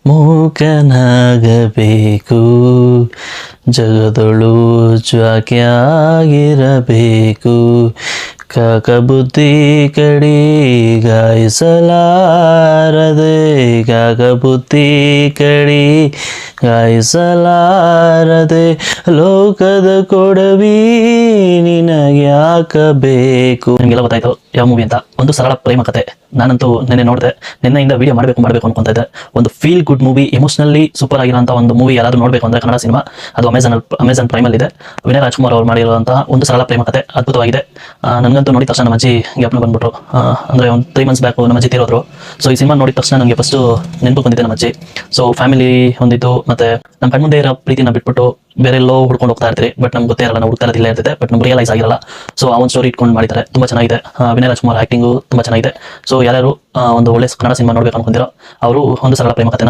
ಮೂಕನಾಗಬೇಕು, ಜಗದೊಳು ಜ್ವಾಕ್ಯಾಗಿರಬೇಕು. ಕಾಕಬುದ್ಧಿ ಕಡಿಗಾಯಿಸಲಾರದೆ, ಕಾಕಬುದ್ಧಿ ಕಡಿಗಾಯಿಸಲಾರದೆ, ಲೋಕದ ಕೊಡವಿ ನಿನಗ್ಯಾಕಬೇಕು. ನಿಮಗೆಲ್ಲ ಗೊತ್ತಾಯ್ತು ಯಾವ ಮೂವಿ ಅಂತ. ಒಂದು ಸರಳ ಪ್ರೇಮ ಕಥೆ. ನಾನಂತೂ ನಿನ್ನೆ ನೋಡಿದೆ, ನಿನ್ನೆಯಿಂದ ವಿಡಿಯೋ ಮಾಡಬೇಕು ಅನ್ಕೊಂತ ಇದ್ದೆ. ಒಂದು feel good movie, emotionally super ಆಗಿರೋಂಥ ಒಂದು ಮೂವಿ ಯಾರಾದ್ರೂ ನೋಡಬೇಕು ಅಂದ್ರೆ ಕನ್ನಡ ಸಿನಿಮಾ, ಅದು ಅಮೆಝಾನ್ ಪ್ರೈಮಲ್ಲಿ ಇದೆ. ವಿನಯ್ ರಾಜ್ಕುಮಾರ್ ಅವರು ಮಾಡಿರುವಂತಹ ಒಂದು ಸರಳ ಪ್ರೇಮ ಕಥೆ ಅದ್ಭುತವಾಗಿದೆ. ನನಗಂತೂ ನೋಡಿದ ತಕ್ಷಣ ನಮ್ಮ ಅಜ್ಜಿ ಜ್ಞಾಪನ ಬಂದ್ಬಿಟ್ರು. ಅಂದ್ರೆ ಒಂದು 3 months ಬ್ಯಾಕ್ ನಮ್ಮ ಅಜ್ಜಿ ತೀರೋದ್ರು. ಸೊ ಈ ಸಿನಿಮಾ ನೋಡಿದ ತಕ್ಷಣ ನನಗೆ ಫಸ್ಟ್ ನೆನಪು ಬಂದಿದೆ ನಮ್ಮ ಅಜ್ಜಿ. ಸೊ ಫ್ಯಾಮಿಲಿ ಹೊಂದಿದ್ದು, ಮತ್ತೆ ನಮ್ಮ ಕಣ್ಮುಂದೆ ಇರೋ ಪ್ರೀತಿನ ಬಿಟ್ಬಿಟ್ಟು ಬೇರೆ ಎಲ್ಲೋ ಹುಡ್ಕೊಂಡು ಹೋಗ್ತಾ ಇರ್ತೀರಿ. ಬಟ್ ನಮ್ಗೆ ಗೊತ್ತೇ ಇರಲ್ಲ, ನಾವು ಹುಡ್ತಾ ಇರೋದಿಲ್ಲ ಇರ್ತಿದೆ, ಬಟ್ ನಮ್ಗೆ ರಿಯಲೈಸ್ ಆಗಿರಲ್ಲ. ಸೊ ಆ ಒಂದು ಸ್ಟೋರಿ ಇಟ್ಕೊಂಡು ಮಾಡಿದ್ದಾರೆ, ತುಂಬಾ ಚೆನ್ನಾಗಿದೆ. ವಿನಯ್ ರಾಜ್ಕುಮಾರ್ ಆಕ್ಟಿಂಗು ತುಂಬಾ ಚೆನ್ನಾಗಿದೆ. ಸೊ ಯಾರು ಒಂದು ಒಳ್ಳೆ ಕನ್ನಡ ಸಿನಿಮಾ ನೋಡ್ಬೇಕು ಅನ್ಕೊಂತೀರೋ ಅವರು ಒಂದು ಸರಳ ಪ್ರೇಮ ಕಥೆನ